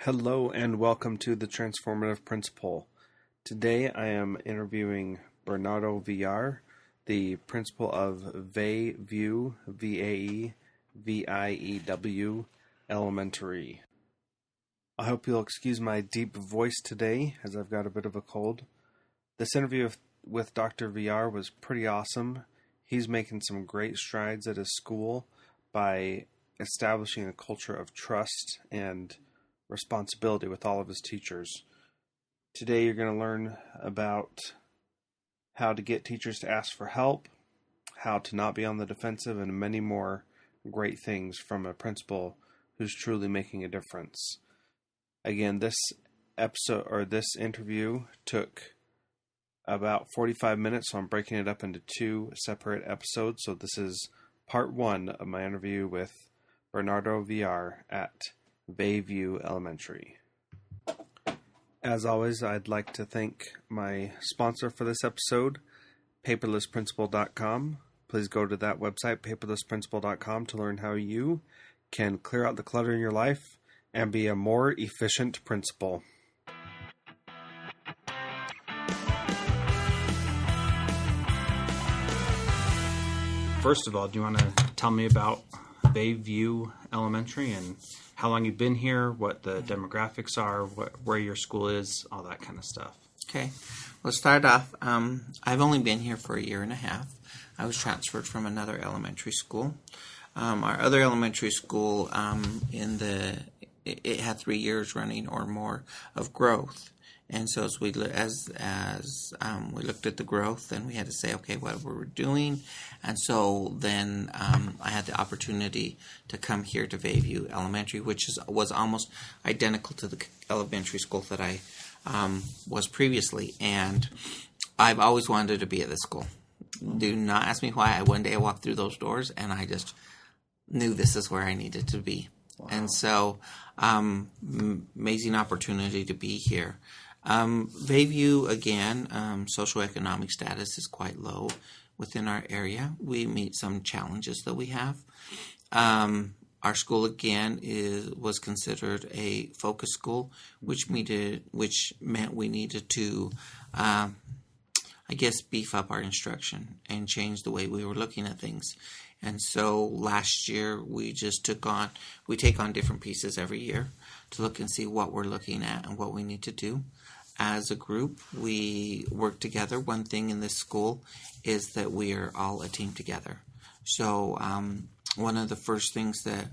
Hello and welcome to the Transformative Principal. Today I am interviewing Bernardo Villar, the principal of Vae View, Vae-View Elementary. I hope you'll excuse my deep voice today as I've got a bit of a cold. This interview with Dr. Villar was pretty awesome. He's making some great strides at his school by establishing a culture of trust and responsibility with all of his teachers. Today you're going to learn about how to get teachers to ask for help, how to not be on the defensive, and many more great things from a principal who's truly making a difference. Again, this interview took about 45 minutes, so I'm breaking it up into two separate episodes. So this is part one of my interview with Bernardo Villar at Vae View Elementary. As always, I'd like to thank my sponsor for this episode, paperlessprincipal.com. Please go to that website, paperlessprincipal.com, to learn how you can clear out the clutter in your life and be a more efficient principal. First of all, do you want to tell me about Vae View Elementary and how long you've been here, what the demographics are, where your school is, all that kind of stuff? Okay. Let's start off. I've only been here for a year and a half. I was transferred from another elementary school. Our other elementary school, it had 3 years running or more of growth. And so as we looked at the growth, then we had to say, okay, what were we doing? And so then I had the opportunity to come here to Vae View Elementary, which was almost identical to the elementary school that I was previously. And I've always wanted to be at this school. Do not ask me why. One day I walked through those doors and I just knew this is where I needed to be. Wow. And so amazing opportunity to be here. Vae View, again, socioeconomic status is quite low within our area. We meet some challenges that we have. Our school, again, was considered a focus school, which meant we needed to, beef up our instruction and change the way we were looking at things. And so last year we take on different pieces every year to look and see what we're looking at and what we need to do. As a group, we work together. One thing in this school is that we are all a team together. So one of the first things that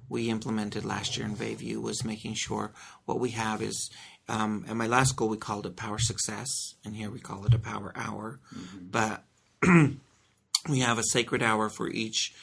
we implemented last year in Vae View was making sure what we have is, at my last school we called it Power Success, and here we call it a Power Hour. Mm-hmm. But we have a sacred hour for each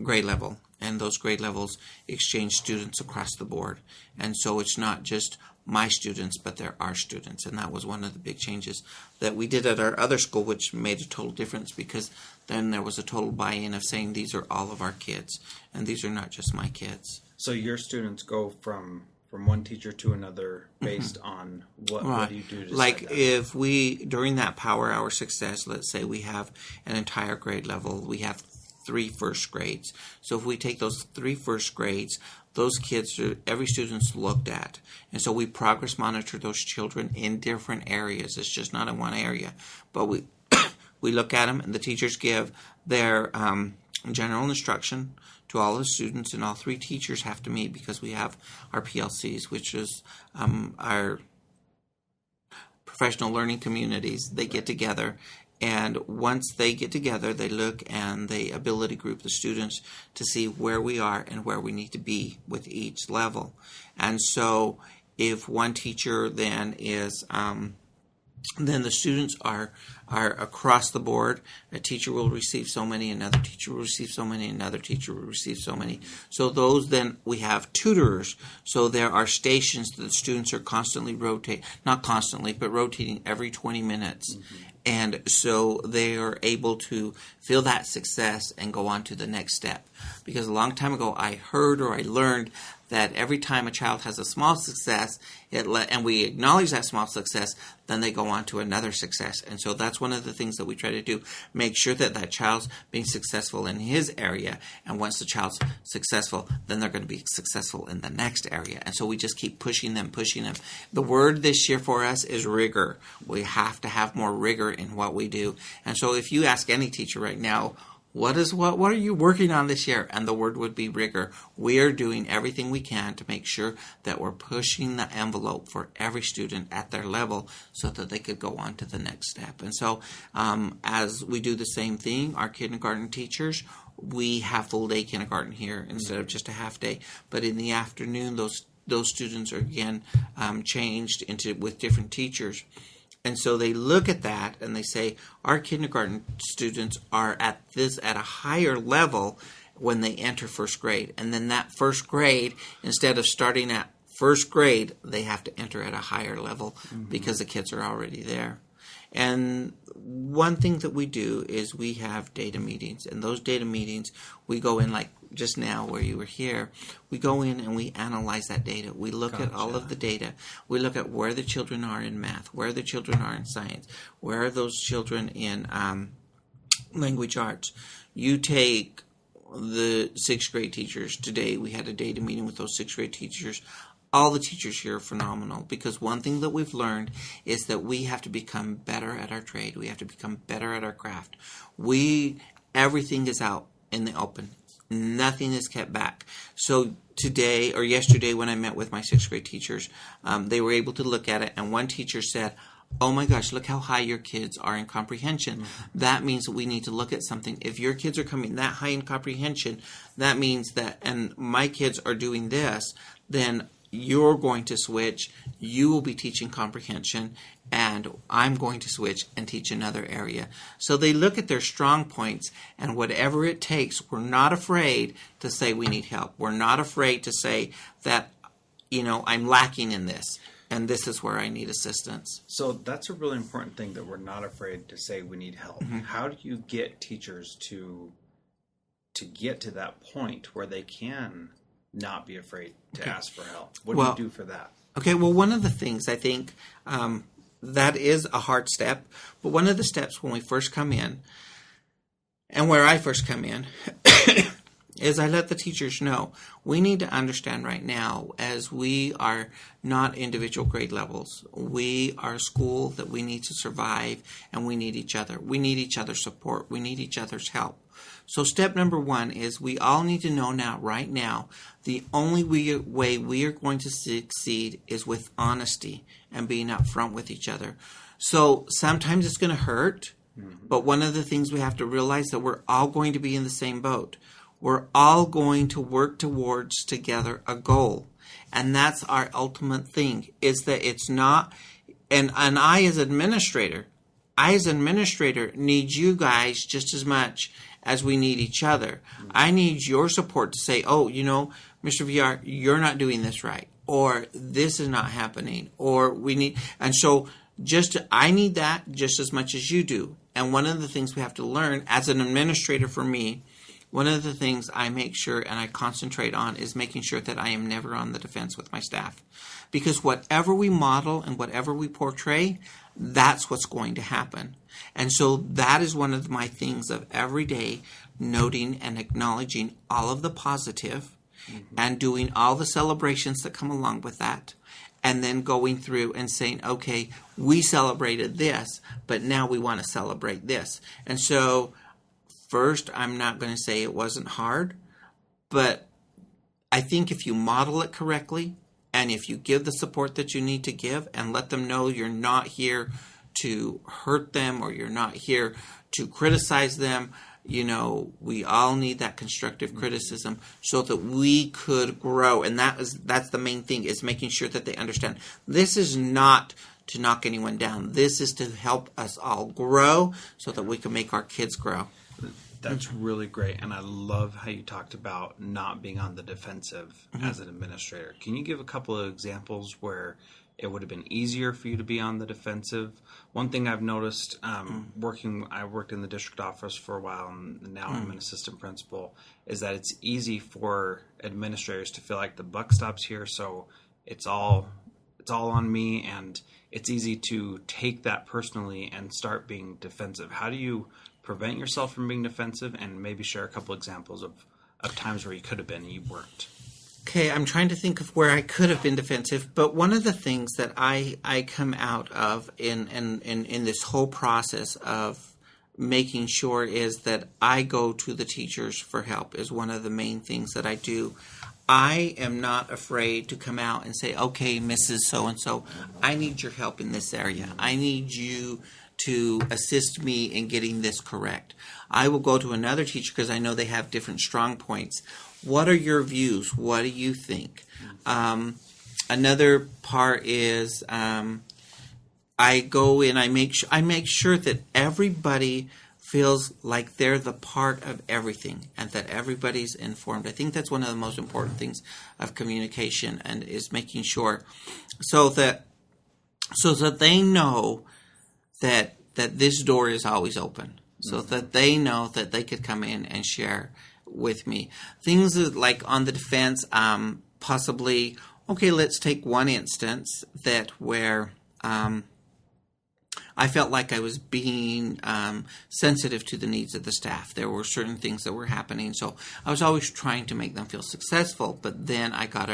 grade level, and those grade levels exchange students across the board. And so it's not just my students, but they're our students. And that was one of the big changes that we did at our other school, which made a total difference, because then there was a total buy-in of saying these are all of our kids, and these are not just my kids. So your students go from one teacher to another based on what do you do to like if we, during that Power Hour Success, let's say we have an entire grade level, we have 3 first grades. So if we take those 3 first grades, those kids, every student's looked at. And so we progress monitor those children in different areas. It's just not in one area. But we we look at them, and the teachers give their general instruction to all the students, and all 3 teachers have to meet, because we have our PLCs, which is our professional learning communities. They get together, and once they get together, they look and they ability group the students to see where we are and where we need to be with each level. And so if one teacher then is then the students are across the board. A teacher will receive so many, another teacher will receive so many, another teacher will receive so many. So those, then we have tutors. So there are stations that the students are constantly rotating every 20 minutes. Mm-hmm. And so they are able to feel that success and go on to the next step. Because a long time ago I heard or I learned that every time a child has a small success, and we acknowledge that small success, then they go on to another success. And so that's one of the things that we try to do. Make sure that that child's being successful in his area. And once the child's successful, then they're going to be successful in the next area. And so we just keep pushing them. The word this year for us is rigor. We have to have more rigor in what we do. And so if you ask any teacher right now, what are you working on this year? And the word would be rigor. We are doing everything we can to make sure that we're pushing the envelope for every student at their level so that they could go on to the next step. And so as we do the same thing, our kindergarten teachers, we have full day kindergarten here instead of just a half day. But in the afternoon, those students are again changed with different teachers. And so they look at that and they say, our kindergarten students are at a higher level when they enter first grade. And then that first grade, instead of starting at first grade, they have to enter at a higher level because the kids are already there. And one thing that we do is we have data meetings. And those data meetings, we go in like just now where you were here, we go in and we analyze that data. We look at all of the data. We look at where the children are in math, where the children are in science, where are those children in language arts. You take the 6th grade teachers. Today we had a data meeting with those 6th grade teachers. All the teachers here are phenomenal because one thing that we've learned is that we have to become better at our trade. We have to become better at our craft. Everything is out in the open. Nothing is kept back. So today or yesterday when I met with my 6th grade teachers, they were able to look at it, and one teacher said, oh my gosh, look how high your kids are in comprehension. That means that we need to look at something. If your kids are coming that high in comprehension, that means that, and my kids are doing this, then you're going to switch. You will be teaching comprehension, and I'm going to switch and teach another area. So they look at their strong points, and whatever it takes, we're not afraid to say we need help. We're not afraid to say that, I'm lacking in this, and this is where I need assistance. So that's a really important thing, that we're not afraid to say we need help. How do you get teachers to get to that point where they can not be afraid to ask for help? What do you do for that? Okay, well, one of the things I think that is a hard step, but one of the steps when we first come in, and where I first come in, is I let the teachers know we need to understand right now, as we are not individual grade levels, we are a school that we need to survive, and we need each other. We need each other's support. We need each other's help. So step number 1 is we all need to know now, right now, the only way we are going to succeed is with honesty and being upfront with each other. So sometimes it's going to hurt, but one of the things we have to realize that we're all going to be in the same boat. We're all going to work towards together a goal. And that's our ultimate thing, is that it's not, and I as administrator need you guys just as much as we need each other. I need your support to say, Mr. Villar, you're not doing this right, or this is not happening, or we need, and so I need that just as much as you do. And one of the things we have to learn as an administrator, for me, one of the things I make sure and I concentrate on is making sure that I am never on the defense with my staff. Because whatever we model and whatever we portray, that's what's going to happen. And so that is one of my things of every day, noting and acknowledging all of the positive and doing all the celebrations that come along with that. And then going through and saying, okay, we celebrated this, but now we want to celebrate this. And so first, I'm not going to say it wasn't hard, but I think if you model it correctly, and if you give the support that you need to give and let them know you're not here to hurt them or you're not here to criticize them, we all need that constructive criticism so that we could grow. And that's the main thing, is making sure that they understand this is not to knock anyone down. This is to help us all grow so that we can make our kids grow. That's really great, and I love how you talked about not being on the defensive as an administrator. Can you give a couple of examples where it would have been easier for you to be on the defensive? One thing I've noticed I worked in the district office for a while, and now I'm an assistant principal, is that it's easy for administrators to feel like the buck stops here, so it's all on me, and it's easy to take that personally and start being defensive. How do you prevent yourself from being defensive, and maybe share a couple examples of times where you could have been and you weren't? Okay, I'm trying to think of where I could have been defensive, but one of the things that I come out of in this whole process of making sure is that I go to the teachers for help is one of the main things that I do. I am not afraid to come out and say, okay, Mrs. So-and-so, I need your help in this area. I need you to assist me in getting this correct. I will go to another teacher because I know they have different strong points. What are your views? What do you think? Another part is I go in, I make sure that everybody feels like they're the part of everything and that everybody's informed. I think that's one of the most important things of communication, and is making sure so that they know that this door is always open, so that they know that they could come in and share with me. Things like on the defense, possibly, okay, let's take one instance where I felt like I was being sensitive to the needs of the staff. There were certain things that were happening, so I was always trying to make them feel successful. But then I got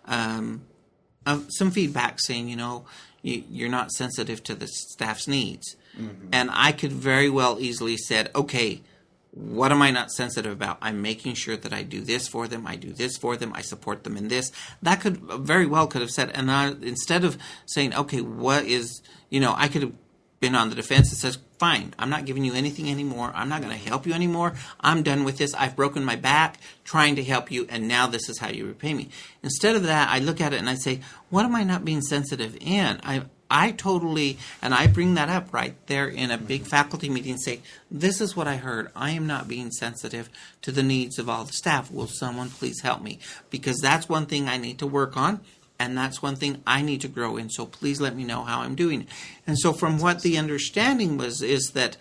some feedback saying, you're not sensitive to the staff's needs. Mm-hmm. And I could very well easily said, okay, what am I not sensitive about? I'm making sure that I do this for them. I do this for them. I support them in this. That could very well could have said, and instead of saying, okay, what is, I could have been on the defense and says, fine, I'm not giving you anything anymore. I'm not going to help you anymore. I'm done with this. I've broken my back trying to help you, and now this is how you repay me. Instead of that, I look at it and I say, what am I not being sensitive in? I totally, and I bring that up right there in a big faculty meeting and say, this is what I heard. I am not being sensitive to the needs of all the staff. Will someone please help me? Because that's one thing I need to work on, and that's one thing I need to grow in. So please let me know how I'm doing. And so from what the understanding is that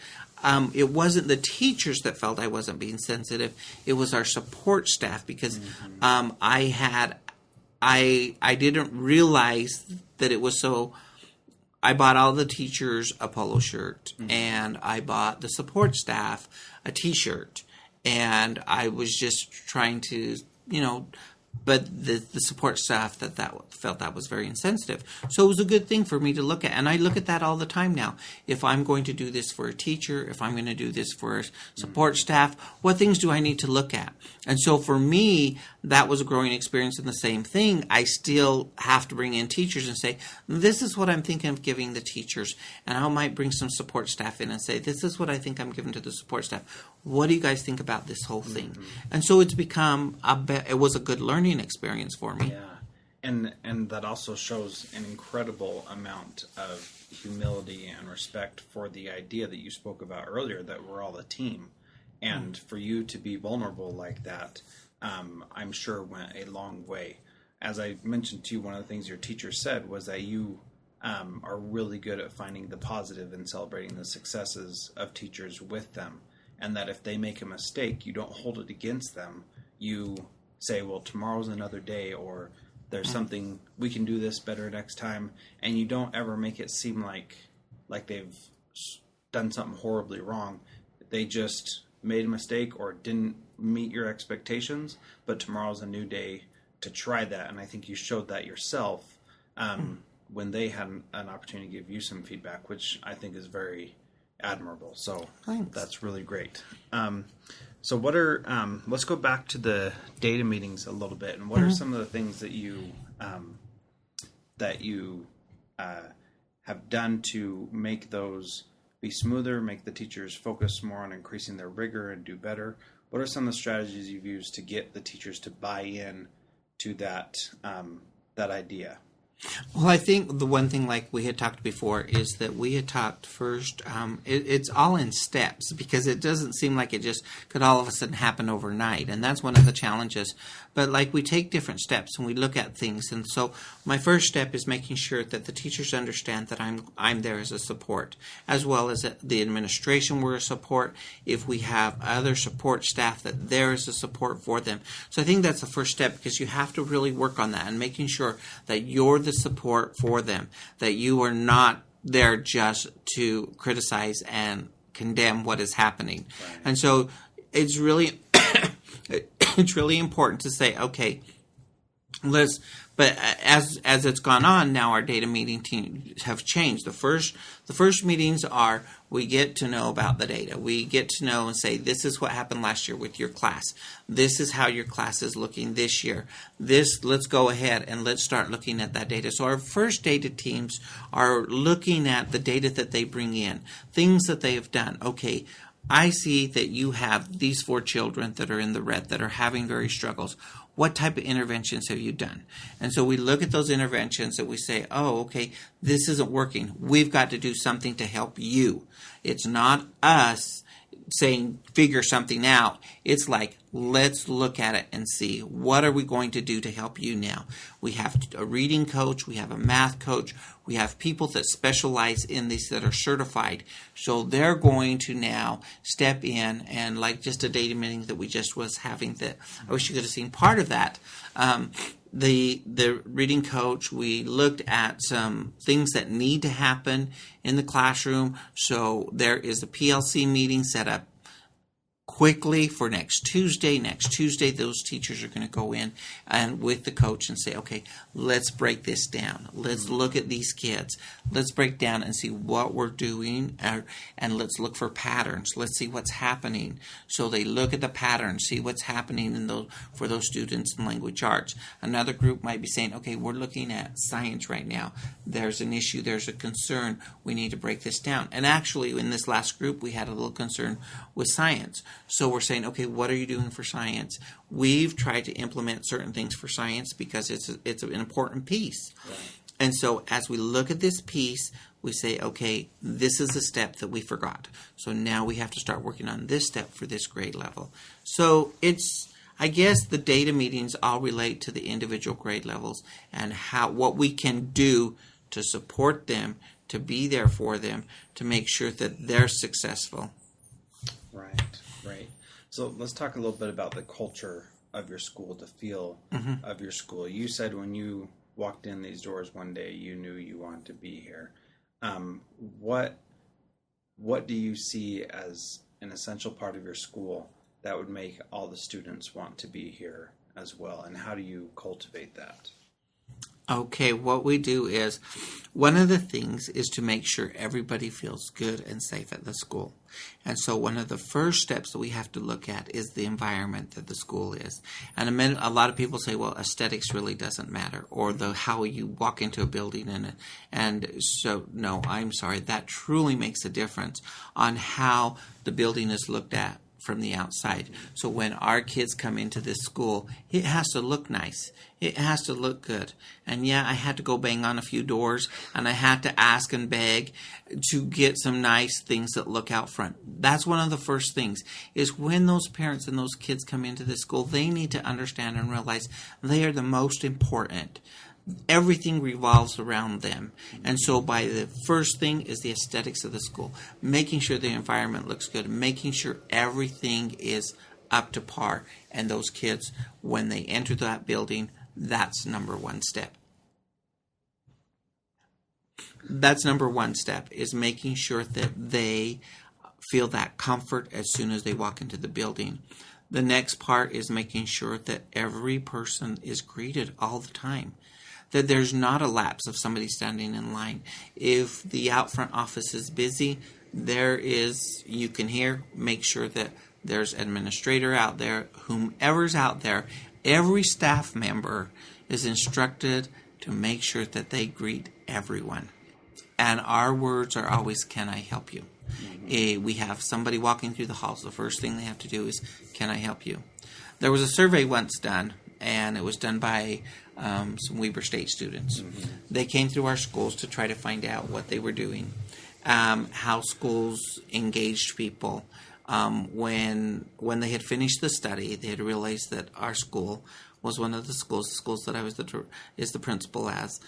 it wasn't the teachers that felt I wasn't being sensitive. It was our support staff, because I didn't realize that it was so. I bought all the teachers a polo shirt, and I bought the support staff a T-shirt, and I was just trying to, but the support staff that felt that was very insensitive. So it was a good thing for me to look at, and I look at that all the time now. If I'm going to do this for a teacher, if I'm going to do this for a support staff, what things do I need to look at? And so for me, that was a growing experience in the same thing. I still have to bring in teachers and say, this is what I'm thinking of giving the teachers. And I might bring some support staff in and say, this is what I think I'm giving to the support staff. What do you guys think about this whole thing? Mm-hmm. And so it's become, it was a good learning experience for me. Yeah. And that also shows an incredible amount of humility and respect for the idea that you spoke about earlier, that we're all a team. And for you to be vulnerable like that, I'm sure went a long way. As I mentioned to you, one of the things your teacher said was that you are really good at finding the positive and celebrating the successes of teachers with them. And that if they make a mistake, you don't hold it against them. You say, well, tomorrow's another day, or there's something, we can do this better next time. And you don't ever make it seem like they've done something horribly wrong. They just made a mistake or didn't meet your expectations, but tomorrow's a new day to try that. And I think you showed that yourself when they had an opportunity to give you some feedback, which I think is very admirable. So Thanks. That's really great. So what are, let's go back to the data meetings a little bit, and what are some of the things that you have done to make those be smoother, make the teachers focus more on increasing their rigor and do better? What are some of the strategies you've used to get the teachers to buy in to that idea? Well, I think the one thing, like we had talked before, is that we had talked first, it's all in steps, because it doesn't seem like it just could all of a sudden happen overnight, and that's one of the challenges. But like we take different steps and we look at things, and so my first step is making sure that the teachers understand that I'm there as a support, as well as the administration we're a support. If we have other support staff, that there is a support for them. So I think that's the first step, because you have to really work on that and making sure that you're the support for them, that you are not there just to criticize and condemn what is happening. Right. And so it's really it's really important to say, okay, but as it's gone on now, our data meeting teams have changed. The first meetings are, we get to know about the data. We get to know and say, this is what happened last year with your class. This is how your class is looking this year. Let's go ahead and let's start looking at that data. So our first data teams are looking at the data that they bring in, things that they have done. Okay, I see that you have these 4 children that are in the red that are having various struggles. What type of interventions have you done? And so we look at those interventions and we say, oh, okay, this isn't working. We've got to do something to help you. It's not us saying figure something out. It's like, let's look at it and see, what are we going to do to help you now? We have a reading coach, we have a math coach, we have people that specialize in these that are certified. So they're going to now step in, and like just a data meeting that we just was having, that I wish you could have seen part of that. The reading coach, we looked at some things that need to happen in the classroom. So there is a PLC meeting set up quickly for next Tuesday. Next Tuesday, those teachers are going to go in and with the coach and say, okay, let's break this down. Let's look at these kids. Let's break down and see what we're doing, and let's look for patterns. Let's see what's happening. So they look at the patterns, see what's happening for those students in language arts. Another group might be saying, okay, we're looking at science right now. There's an issue, there's a concern. We need to break this down. And actually, in this last group, we had a little concern with science. So we're saying, okay, what are you doing for science? We've tried to implement certain things for science because it's an important piece. Right. And so as we look at this piece, we say, okay, this is a step that we forgot. So now we have to start working on this step for this grade level. So I guess the data meetings all relate to the individual grade levels and what we can do to support them, to be there for them, to make sure that they're successful. Right. So let's talk a little bit about the culture of your school, the feel of your school. You said when you walked in these doors one day, you knew you wanted to be here. What do you see as an essential part of your school that would make all the students want to be here as well? And how do you cultivate that? Okay, what we do is, one of the things is to make sure everybody feels good and safe at the school. And so one of the first steps that we have to look at is the environment that the school is. And a lot of people say, well, aesthetics really doesn't matter, or how you walk into a building and so, no, I'm sorry, that truly makes a difference on how the building is looked at from the outside. So when our kids come into this school, it has to look nice. It has to look good. And yeah, I had to go bang on a few doors, and I had to ask and beg to get some nice things that look out front. That's one of the first things, is when those parents and those kids come into this school, they need to understand and realize they are the most important. Everything revolves around them. And so by the first thing is the aesthetics of the school, making sure the environment looks good, making sure everything is up to par. And those kids, when they enter that building, that's number one step. That's number one step, is making sure that they feel that comfort as soon as they walk into the building. The next part is making sure that every person is greeted all the time, that there's not a lapse of somebody standing in line. If the out front office is busy, you can hear, make sure that there's an administrator out there, whomever's out there, every staff member is instructed to make sure that they greet everyone. And our words are always, can I help you? We have somebody walking through the halls. The first thing they have to do is, can I help you? There was a survey once done, and it was done by some Weber State students. They came through our schools to try to find out what they were doing, how schools engaged people. When they had finished the study, they had realized that our school was one of the schools that I was the principal as.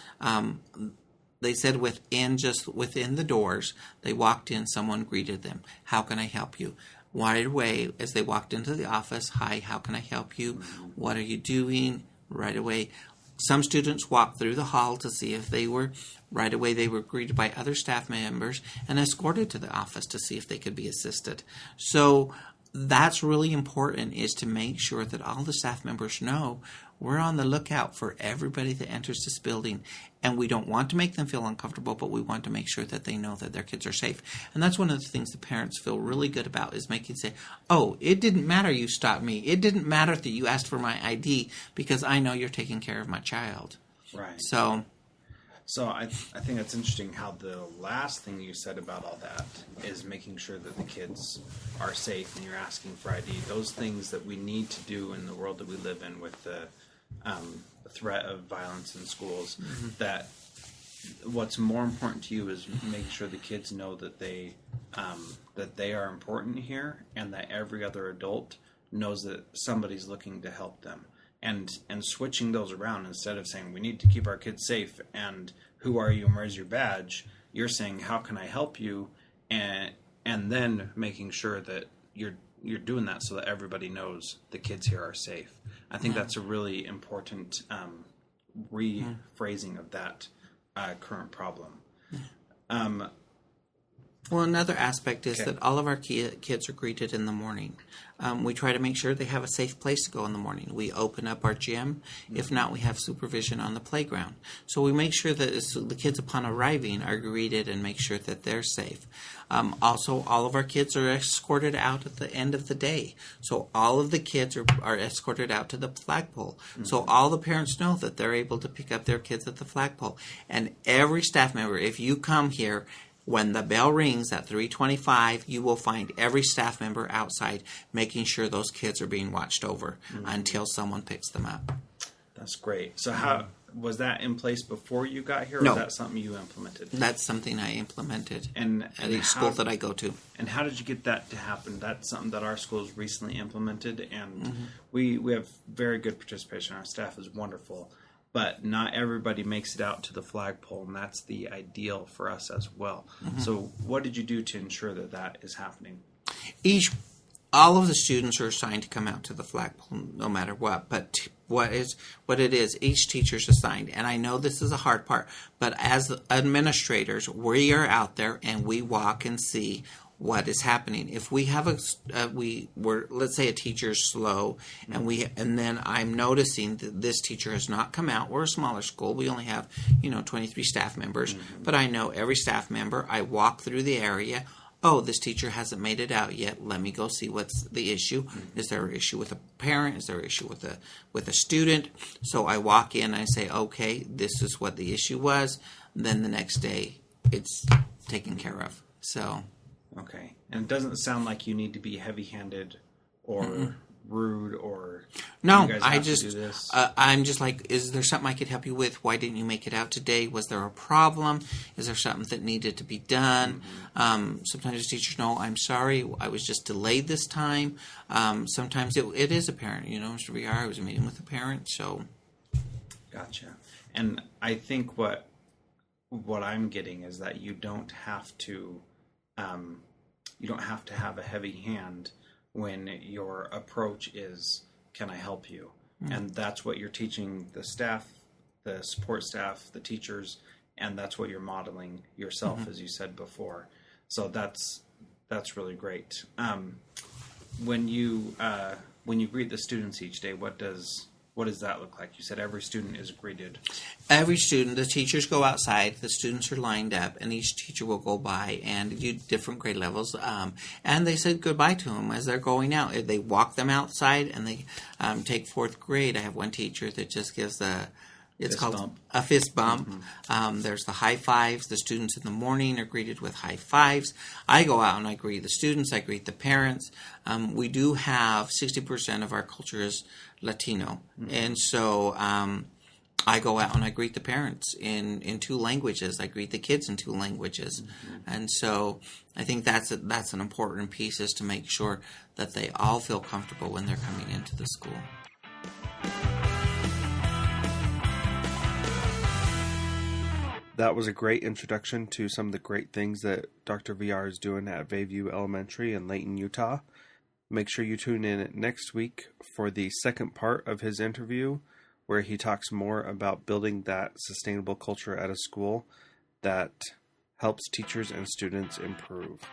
They said within the doors, they walked in, someone greeted them. How can I help you? Right away, as they walked into the office, hi, how can I help you? What are you doing? Right away. Some students walked through the hall to see if they were, right away they were greeted by other staff members and escorted to the office to see if they could be assisted. So that's really important, is to make sure that all the staff members know we're on the lookout for everybody that enters this building, and we don't want to make them feel uncomfortable, but we want to make sure that they know that their kids are safe. And that's one of the things the parents feel really good about, is making say, oh, it didn't matter you stopped me. It didn't matter that you asked for my ID, because I know you're taking care of my child. Right. So I think that's interesting how the last thing you said about all that is making sure that the kids are safe and you're asking for ID. Those things that we need to do in the world that we live in with the threat of violence in schools, that what's more important to you is making sure the kids know that they are important here, and that every other adult knows that somebody's looking to help them. And switching those around, instead of saying we need to keep our kids safe and who are you and where's your badge, you're saying how can I help you, and then making sure that you're doing that so that everybody knows the kids here are safe. I think that's a really important rephrasing of that current problem. Well, another aspect is that all of our kids are greeted in the morning. We try to make sure they have a safe place to go in the morning. We open up our gym. If not, we have supervision on the playground. So we make sure that the kids, upon arriving, are greeted and make sure that they're safe. Also, all of our kids are escorted out at the end of the day. So all of the kids are escorted out to the flagpole. So all the parents know that they're able to pick up their kids at the flagpole. And every staff member, if you come here, when the bell rings at 3:25, you will find every staff member outside making sure those kids are being watched over until someone picks them up. That's great. So how was that in place before you got here, or No. was that something you implemented? That's something I implemented at each how- school that I go to. And how did you get that to happen? That's something that our schools recently implemented, and we have very good participation. Our staff is wonderful. But not everybody makes it out to the flagpole, and that's the ideal for us as well. So what did you do to ensure that that is happening? All of the students are assigned to come out to the flagpole no matter what, but what it is, each teacher's assigned. And I know this is a hard part, but as administrators, we are out there and we walk and see what is happening. If we have let's say a teacher's slow, and then I'm noticing that this teacher has not come out. We're a smaller school. We only have 23 staff members, but I know every staff member. I walk through the area. Oh, this teacher hasn't made it out yet. Let me go see what's the issue. Is there an issue with a parent? Is there an issue with a student? So I walk in. I say, okay, this is what the issue was. Then the next day, it's taken care of. So. Okay. And it doesn't sound like you need to be heavy-handed or rude or no. You guys have to do this. I'm just like, is there something I could help you with? Why didn't you make it out today? Was there a problem? Is there something that needed to be done? Sometimes teachers know, I'm sorry, I was just delayed this time. Sometimes it is a parent. Mr. Villar, I was meeting with a parent, so. Gotcha. And I think what I'm getting is that you don't have to have a heavy hand when your approach is, can I help you? And that's what you're teaching the staff, the support staff, the teachers, and that's what you're modeling yourself, as you said before. So that's really great. When you greet the students each day, what does that look like? You said every student is greeted. Every student, the teachers go outside, the students are lined up, and each teacher will go by and do different grade levels. And they said goodbye to them as they're going out. They walk them outside, and they take fourth grade. I have one teacher that just gives It's Fist called bump. a fist bump. There's the high fives. The students in the morning are greeted with high fives. I go out and I greet the students. I greet the parents. We do have 60% of our culture is Latino. And so I go out and I greet the parents in two languages. I greet the kids in two languages. And so I think that's an important piece, is to make sure that they all feel comfortable when they're coming into the school. That was a great introduction to some of the great things that Dr. Villar is doing at Vae View Elementary in Layton, Utah. Make sure you tune in next week for the second part of his interview, where he talks more about building that sustainable culture at a school that helps teachers and students improve.